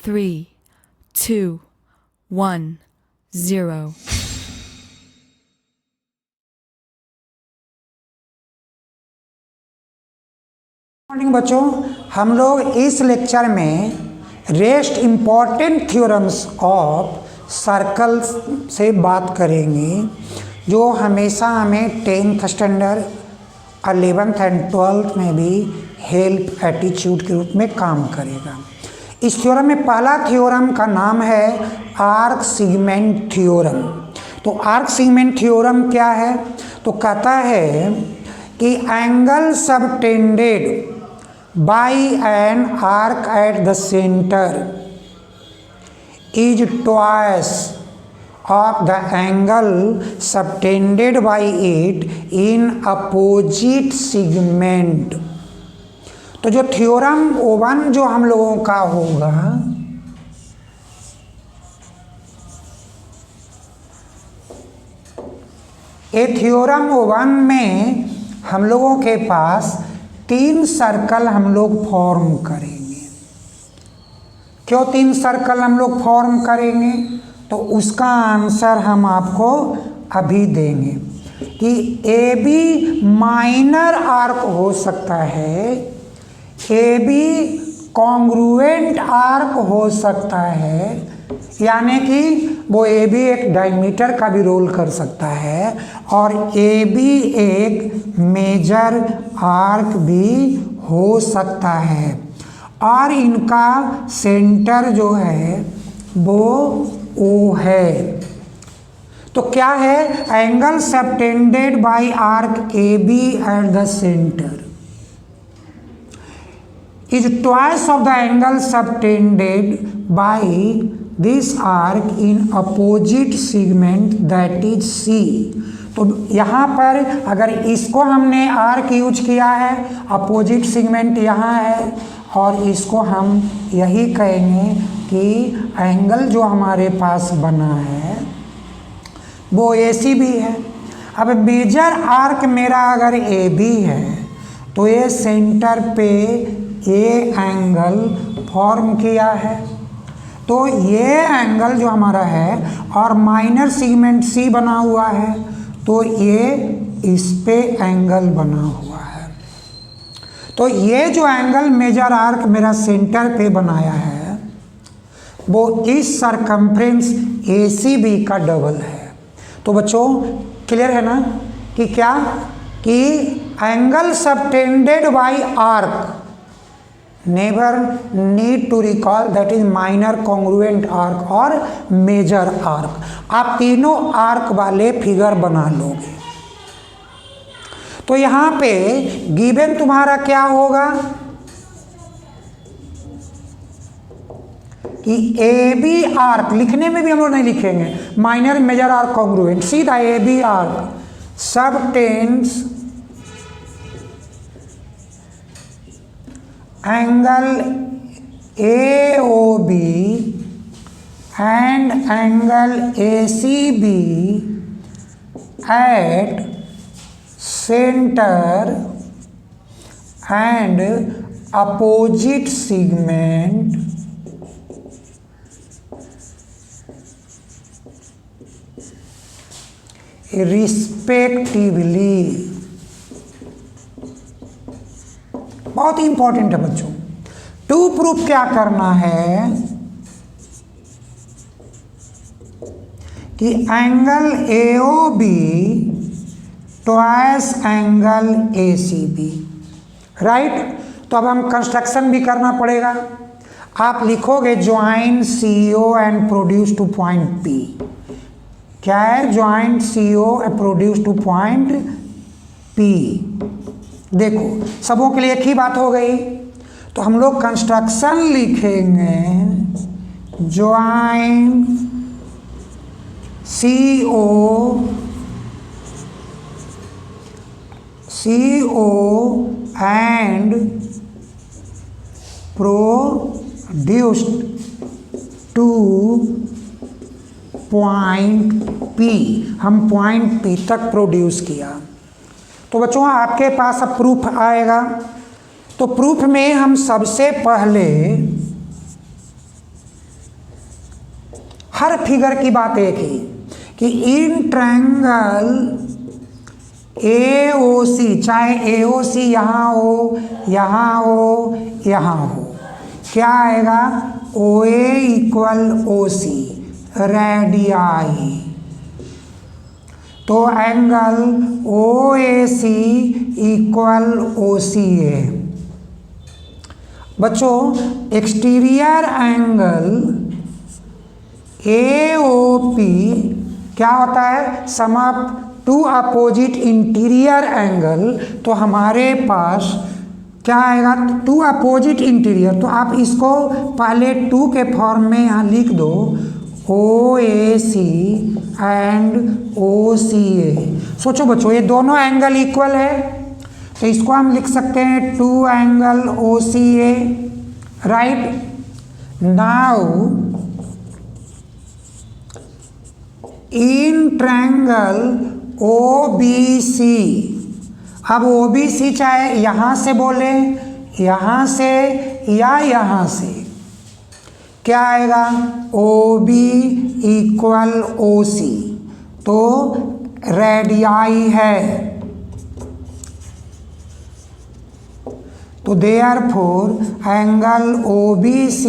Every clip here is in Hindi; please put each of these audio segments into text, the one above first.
3, 2, 1, 0. मॉर्निंग बच्चों, हम लोग इस लेक्चर में rest important theorems of circle से बात करेंगे, जो हमेशा हमें 10th standard 11th and 12th में भी हेल्प एटीट्यूड के रूप में काम करेगा। इस थ्योरम में पहला थ्योरम का नाम है आर्क सेगमेंट थ्योरम। तो आर्क सेगमेंट थ्योरम क्या है? तो कहता है कि angle subtended by an arc at the center is twice of the angle subtended by it in opposite segment। तो जो थ्योरम O1 जो हम लोगों का होगा, ये थ्योरम O1 में हम लोगों के पास 3 सर्कल हम लोग फॉर्म करेंगे। क्यों 3 सर्कल हम लोग फॉर्म करेंगे? तो उसका आंसर हम आपको अभी देंगे कि ए बी माइनर आर्क हो सकता है, ए बी कॉन्ग्रुएंट आर्क हो सकता है, यानी कि वो ए बी एक डायमीटर का भी रोल कर सकता है, और ए बी एक मेजर आर्क भी हो सकता है, और इनका सेंटर जो है वो ओ है। तो क्या है? Angle subtended by arc A B at the centre is twice of the angle subtended by this arc in opposite segment, that is C। तो यहाँ पर अगर इसको हमने आर्क यूज किया है, अपोजिट सेगमेंट यहाँ है, और इसको हम यही कहेंगे कि एंगल जो हमारे पास बना है वो AC भी है। अब मेजर आर्क मेरा अगर AB है तो ये सेंटर पे ये एंगल फॉर्म किया है, तो ये एंगल जो हमारा है और माइनर सेगमेंट C बना हुआ है, तो ये इस पे एंगल बना हुआ है। तो ये जो एंगल मेजर आर्क मेरा सेंटर पे बनाया है वो इस सरकमफ्रेंस ACB का डबल है। तो बच्चों क्लियर है ना कि क्या कि angle subtended by arc, never need to recall that is minor congruent arc और मेजर आर्क। आप तीनों आर्क वाले फिगर बना लोगे। तो यहाँ पे गिवन तुम्हारा क्या होगा कि ए बी आर्क, लिखने में भी हम लोग नहीं लिखेंगे माइनर मेजर आर्क कॉन्ग्रुएंट, सीधा A B arc subtends angle AOB and angle ACB at center and opposite segment respectively। बहुत इंपॉर्टेंट है बच्चों। टू प्रूफ क्या करना है कि angle AOB twice angle ACB, right. तो अब हम कंस्ट्रक्शन भी करना पड़ेगा। आप लिखोगे join CO and produce two point P। क्या है? Joint CO produce two point P। देखो सबों के लिए एक ही बात हो गई, तो हम लोग कंस्ट्रक्शन लिखेंगे join CO and produced two point P, हम पॉइंट P तक प्रोड्यूस किया। तो बच्चों आपके पास अब प्रूफ आएगा। तो प्रूफ में हम सबसे पहले हर फिगर की बात एक ही कि इन ट्रायंगल AOC, चाहे AOC यहाँ हो, यहाँ हो, यहाँ हो, क्या आएगा? OA equal OC, radii. तो एंगल OAC इक्वल OCA। बच्चों एक्सटीरियर एंगल AOP क्या होता है? Sum of two opposite interior angle. तो हमारे पास क्या आएगा? Two opposite interior. तो आप इसको पहले टू के फॉर्म में यहाँ लिख दो, OAC एंड OCA। सोचो बच्चों ये दोनों एंगल इक्वल है, तो इसको हम लिख सकते हैं two angle OCA, right. Now in triangle OBC, अब OBC चाहे यहाँ से बोले, यहाँ से या यहाँ से, क्या आएगा? OB equal OC। तो रेडियाई है। तो therefore angle OBC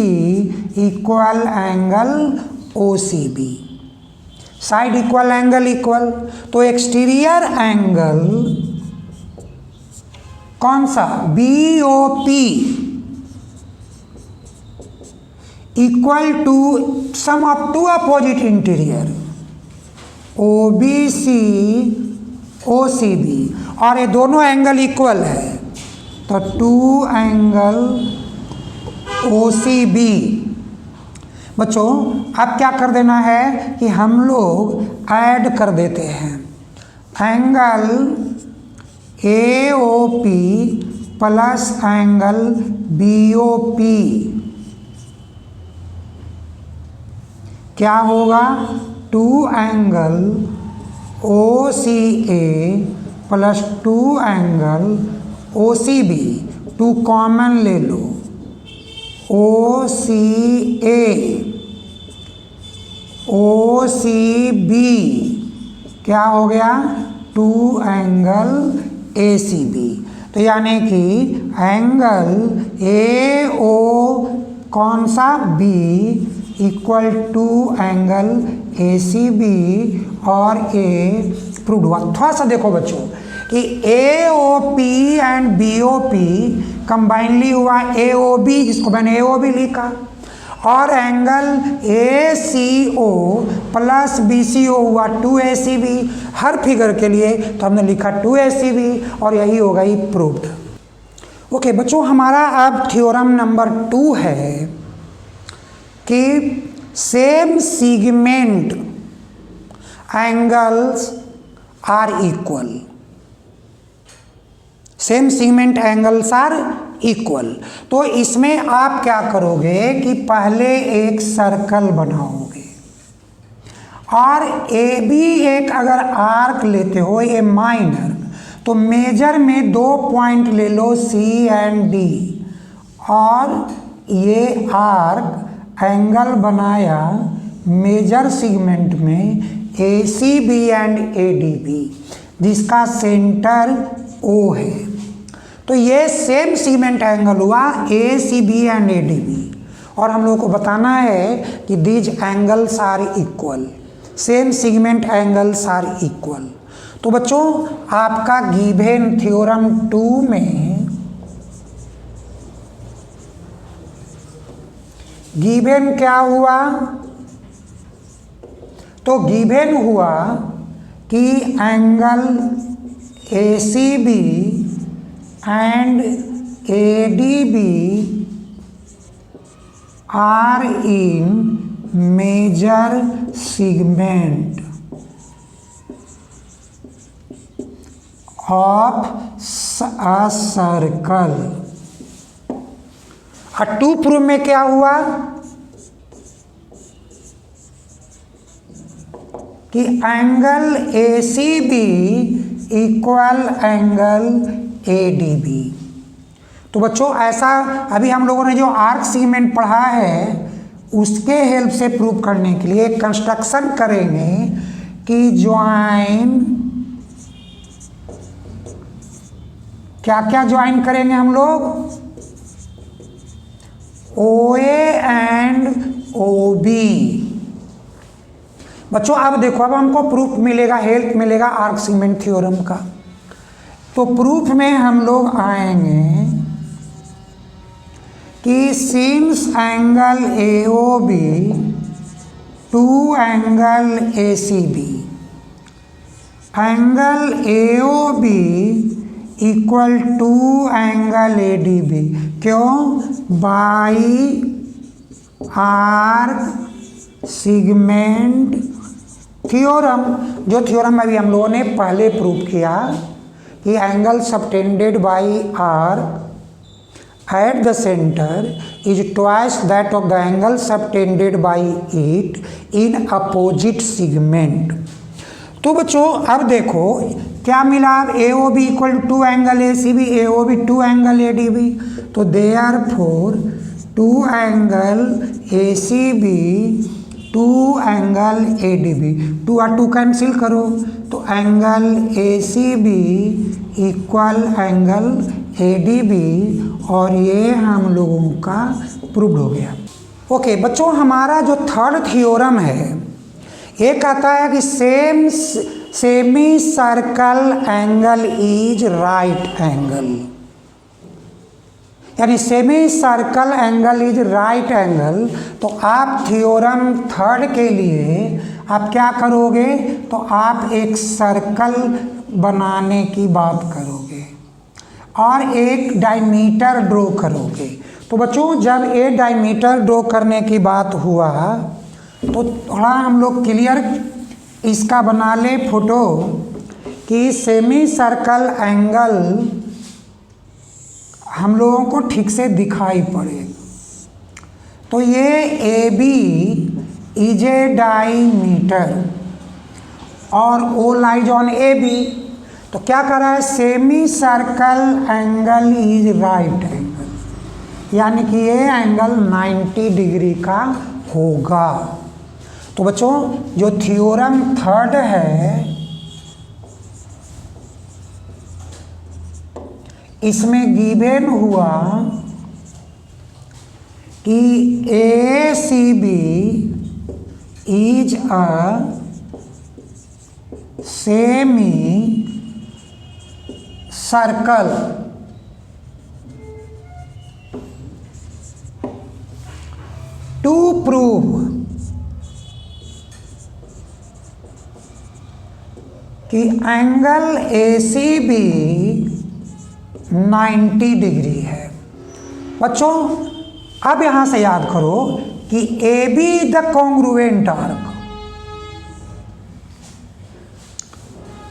equal angle OCB, side equal angle equal. तो एक्सटीरियर एंगल कौन सा? BOP equal to sum of two opposite interior OBC OCB, और ये दोनों एंगल इक्वल है, तो टू एंगल OCB। बच्चों अब क्या कर देना है कि हम लोग ऐड कर देते हैं angle AOP plus angle BOP, क्या होगा? Two angle OCA plus two angle OCB, two common ले लो, OCA OCB, क्या हो गया? Two angle ACB। तो यानी कि एंगल AO कौन सा? B equal to angle ACB और A प्रूव हुआ। थोड़ा सा देखो बच्चों कि AOP एंड BOP कंबाइनली हुआ AOB, जिसको मैंने AOB लिखा, और एंगल ACO प्लस BCO हुआ 2ACB हर फिगर के लिए। तो हमने लिखा 2ACB और यही होगा ही प्रूव्ड। ओके बच्चों, हमारा अब थ्योरम नंबर 2 है कि same segment angles are equal. Same segment angles are equal. तो इसमें आप क्या करोगे कि पहले एक सर्कल बनाओगे और ए बी एक अगर आर्क लेते हो ए माइनर, तो मेजर में 2 पॉइंट ले लो C एंड D, और ये आर्क एंगल बनाया मेजर सेगमेंट में ACB एंड ADB, जिसका सेंटर O है। तो ये सेम सेगमेंट एंगल हुआ ACB एंड ADB, और हम लोग को बताना है कि these angles are equal, same segment angles are equal. तो बच्चों आपका गिवन थ्योरम 2 में गिवन क्या हुआ? तो गिवन हुआ कि angle ACB and ADB are in major segment of a circle. और 2 प्रूफ में क्या हुआ? कि angle ACB equal angle ADB। तो बच्चों ऐसा अभी हम लोगों ने जो आर्क सेगमेंट पढ़ा है उसके हेल्प से प्रूव करने के लिए कंस्ट्रक्शन करेंगे कि ज्वाइन, क्या क्या ज्वाइन करेंगे हम लोग, OA एंड OB। बच्चों अब देखो, अब हमको प्रूफ मिलेगा, हेल्प मिलेगा आर्क सेगमेंट थ्योरम का। तो प्रूफ में हम लोग आएंगे कि since angle AOB two angle ACB, angle AOB equal to angle ADB। क्यों? By arc segment theorem. जो थ्योरम अभी हम लोगों ने पहले प्रूव किया कि angle subtended by arc at the center is twice that of the angle subtended by it in opposite segment। तो बच्चों अब देखो क्या मिला, AOB equal to angle ACB, AOB two angle ADB। तो therefore two angle ACB two angle ADB, two और टू कैंसिल करो तो एंगल ACB इक्वल एंगल ADB, और ये हम लोगों का प्रूव्ड हो गया। ओके बच्चों, हमारा जो थर्ड थ्योरम है ये कहता है कि semi circle angle is right angle, यानी semi circle angle is right angle. तो आप थ्योरम थर्ड के लिए आप क्या करोगे, तो आप एक सर्कल बनाने की बात करोगे और एक डायमीटर ड्रॉ करोगे। तो बच्चों जब ये डायमीटर ड्रॉ करने की बात हुआ तो थोड़ा हम लोग क्लियर इसका बना ले फोटो कि सेमी सर्कल एंगल हम लोगों को ठीक से दिखाई पड़े। तो ये AB इज ए डायमीटर और O लाइज ऑन AB। तो क्या कर रहा है, semi circle angle is right angle, यानी कि ये एंगल 90 डिग्री का होगा। तो बच्चों जो थ्योरम थर्ड है इसमें गिवन हुआ कि ACB is a semi circle to prove कि एंगल ACB 90 डिग्री है। बच्चों अब यहां से याद करो कि AB द कॉन्ग्रुएंट आर्क।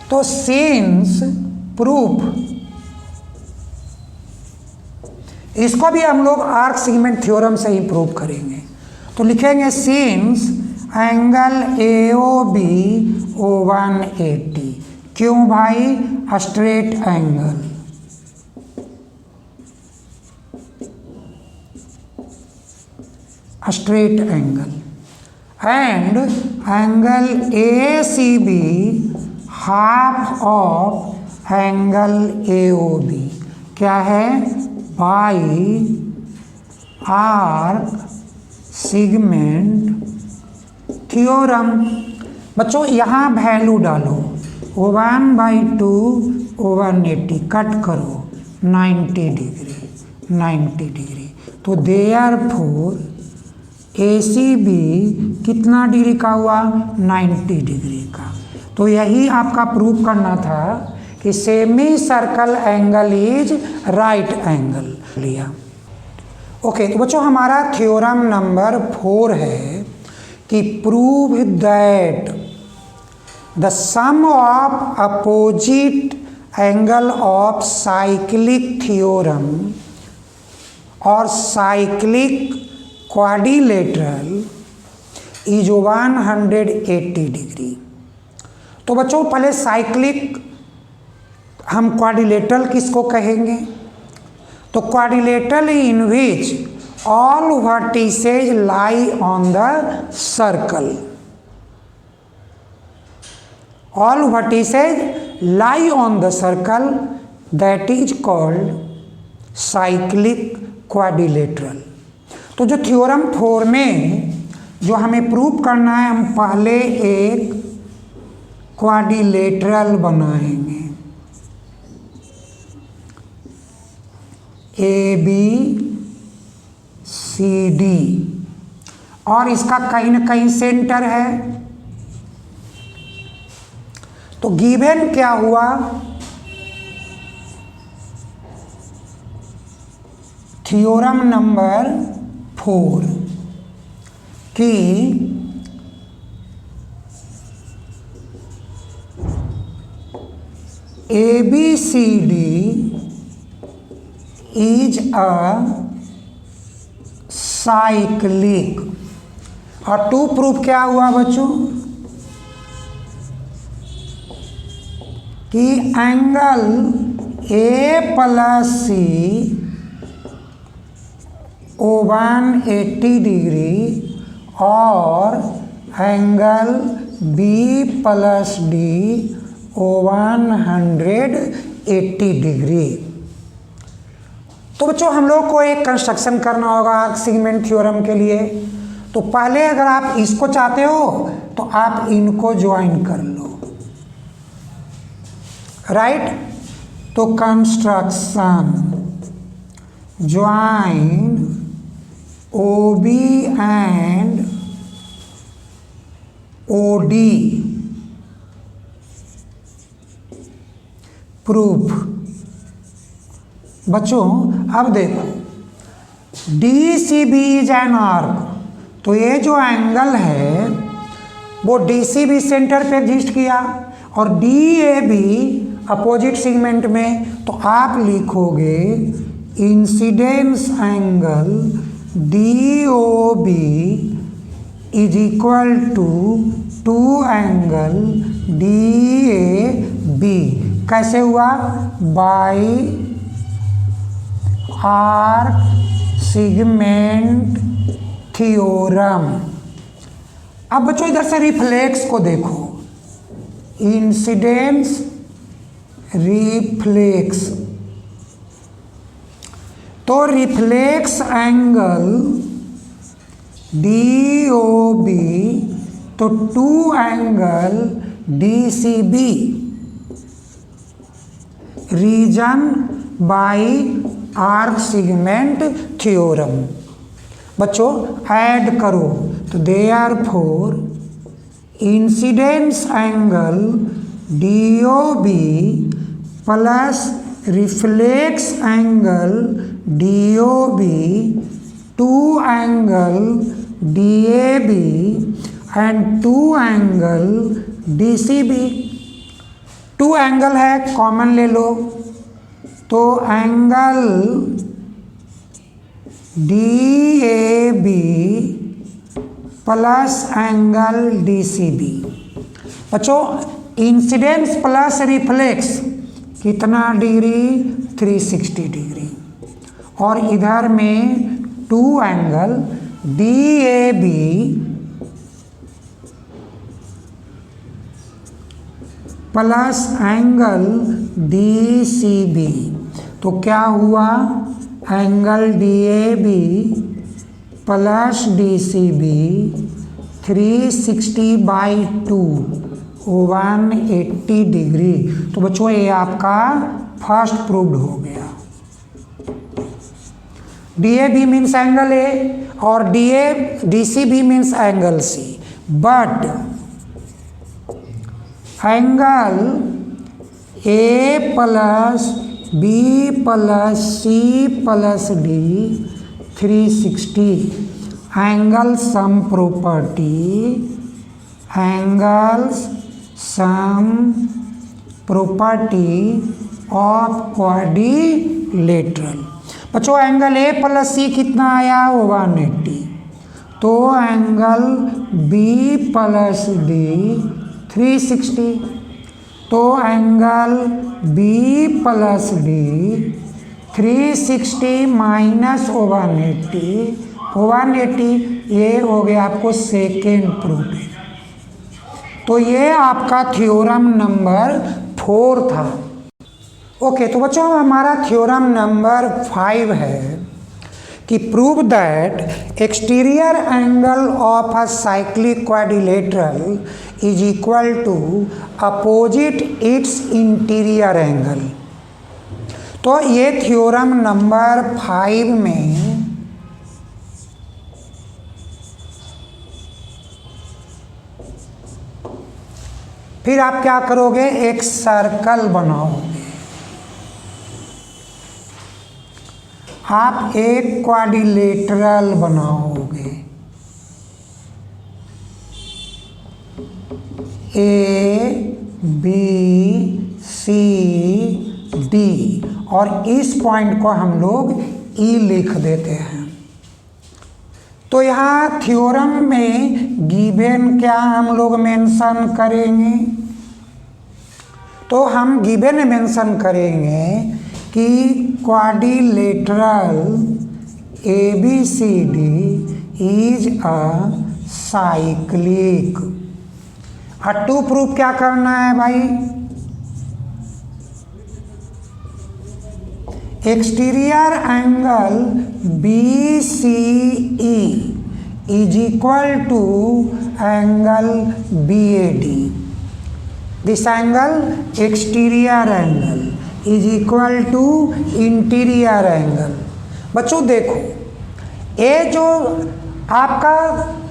तो सिंस प्रूफ, इसको भी हम लोग आर्क सेगमेंट थ्योरम से ही प्रूव करेंगे। तो लिखेंगे सिंस एंगल AOB O1 80। क्यों भाई, straight angle. Straight angle and angle ACB half of angle AOB क्या है, बाई आर्क सेगमेंट थ्योरम। बच्चों यहाँ वैल्यू डालो, O1/2 O180 कट करो 90 डिग्री 90 डिग्री। तो देयरफॉर ACB कितना डिग्री का हुआ, 90 डिग्री का। तो यही आपका प्रूफ करना था कि semi circle angle is right angle लिया। ओके तो बच्चों हमारा थ्योरम नंबर 4 है कि prove that the sum of opposite angle of cyclic theorem और साइक्लिक क्वाड्रिलेटरल इज 180 डिग्री। तो बच्चों पहले साइक्लिक हम क्वाड्रिलेटरल किसको कहेंगे? तो quadrilateral in which all vertices lie on the circle, all vertices lie on the circle, that is called cyclic quadrilateral. तो जो थ्योरम 4 में जो हमें प्रूव करना है, हम पहले एक क्वाड्रिलेटरल बनाएंगे, ABCD, और इसका कहीं ना कहीं सेंटर है। तो गिवन क्या हुआ? थ्योरम नंबर 4 कि ABCD इज अ साइक्लिक। और टू प्रूफ क्या हुआ बच्चों? कि एंगल A प्लस C ओ 180 डिग्री और एंगल B प्लस D ओ 180 डिग्री। तो बच्चों हम लोग को एक कंस्ट्रक्शन करना होगा आर्क सेगमेंट थ्योरम के लिए। तो पहले अगर आप इसको चाहते हो तो आप इनको ज्वाइन कर लो, राइट? तो construction join OB and OD, proof. बच्चों अब देखो, DCB इज एन आर्क, तो ये जो एंगल है वो DCB सेंटर पे एग्जिस्ट किया और DAB अपोजिट सेगमेंट में। तो आप लिखोगे incidence angle DOB is equal to angle DAB। कैसे हुआ? By arc segment theorem. अब बच्चों इधर से रिफ्लेक्स को देखो, इंसिडेंस रिफ्लेक्स। तो रिफ्लेक्स एंगल DOB तो two angle DCB reason by arc segment theorem. बच्चों ऐड करो तो therefore incidence angle DOB plus reflex angle DOB two angle DAB and two angle DCB। Two angle है, कॉमन ले लो, तो angle DAB plus angle DCB। बच्चों इंसिडेंस प्लस रिफ्लेक्स कितना डिग्री? 360 डिग्री। और इधर में two angle DAB plus angle DCB। तो क्या हुआ? Angle DAB plus DCB 360/2 180 degree. तो बच्चों ये आपका फर्स्ट प्रूव्ड हो गया। DAB मीन्स एंगल A और DCB means angle C, but angle A plus B plus C plus D 360 angle sum property, angles sum property of quadrilateral. बच्चों एंगल A प्लस C कितना आया? 180। तो एंगल B प्लस D 360। तो angle B plus D 360 minus 180 ये हो गया आपको सेकेंड प्रूफ। तो ये आपका थ्योरम नंबर 4 था। ओके, तो बच्चों हमारा थ्योरम नंबर 5 है कि prove that exterior angle of a cyclic quadrilateral is equal to opposite its interior angle. तो ये थ्योरम नंबर 5 में फिर आप क्या करोगे, एक सर्कल बनाओगे, आप एक क्वाड्रिलेटरल बनाओगे, ए बी सी डी, और इस पॉइंट को हम लोग ई लिख देते हैं। तो यहाँ थ्योरम में गिवन क्या हम लोग मेंशन करेंगे, तो हम गिवन मेंशन करेंगे कि quadrilateral ABCD is a cyclic. To proof क्या करना है भाई, exterior angle BCE is equal to angle BAD। This angle exterior angle is equal to interior angle. बच्चों देखो, ये जो आपका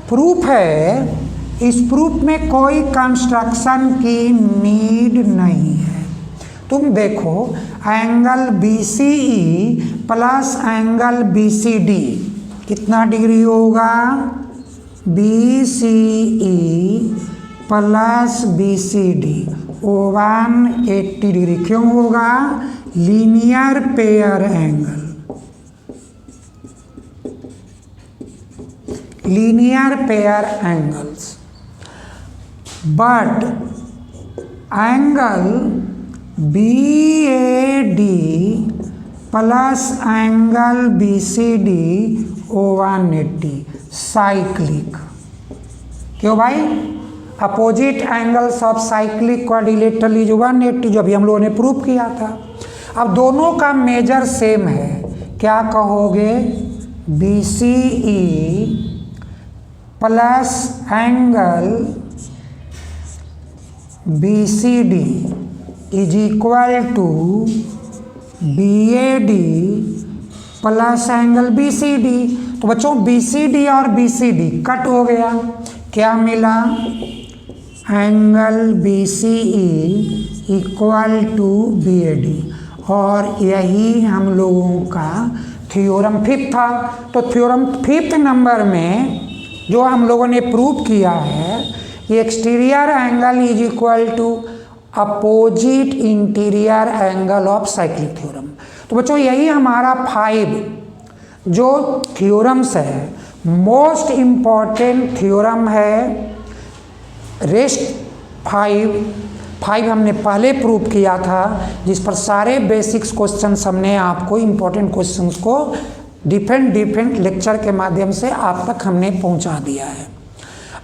प्रूफ है, इस प्रूफ में कोई कंस्ट्रक्शन की नीड नहीं है। तुम देखो angle BCE plus angle BCD कितना डिग्री होगा, BCE प्लस BCD 180 डिग्री। क्यों होगा, linear pair angle, linear pair angles. But angle BAD plus angle BCD 180 cyclic. क्यों भाई, opposite angles of cyclic quadrilateral is 180, जो अभी हम लोगों ने प्रूव किया था। अब दोनों का मेजर सेम है, क्या कहोगे, BCE plus angle BCD is equal to BAD plus angle BCD। तो बच्चों BCD और BCD कट हो गया, क्या मिला, angle BCE equal to BAD। और यही हम लोगों का थ्योरम 5 था। तो थ्योरम 5 नंबर में जो हम लोगों ने प्रूव किया है, ये exterior angle is equal to opposite interior angle of cyclic theorem. तो बच्चों यही हमारा 5 जो थ्योरम्स है, मोस्ट इम्पॉर्टेंट थ्योरम है। रेस्ट 5 हमने पहले प्रूव किया था, जिस पर सारे बेसिक्स क्वेश्चंस हमने आपको इम्पॉर्टेंट क्वेश्चंस को डिफरेंट लेक्चर के माध्यम से आप तक हमने पहुंचा दिया है।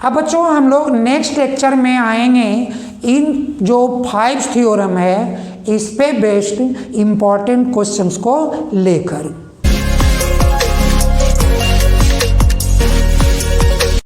अब बच्चों हम लोग नेक्स्ट लेक्चर में आएंगे इन जो 5 थ्योरम है इस पे बेस्ड इम्पॉर्टेंट क्वेश्चंस को लेकर।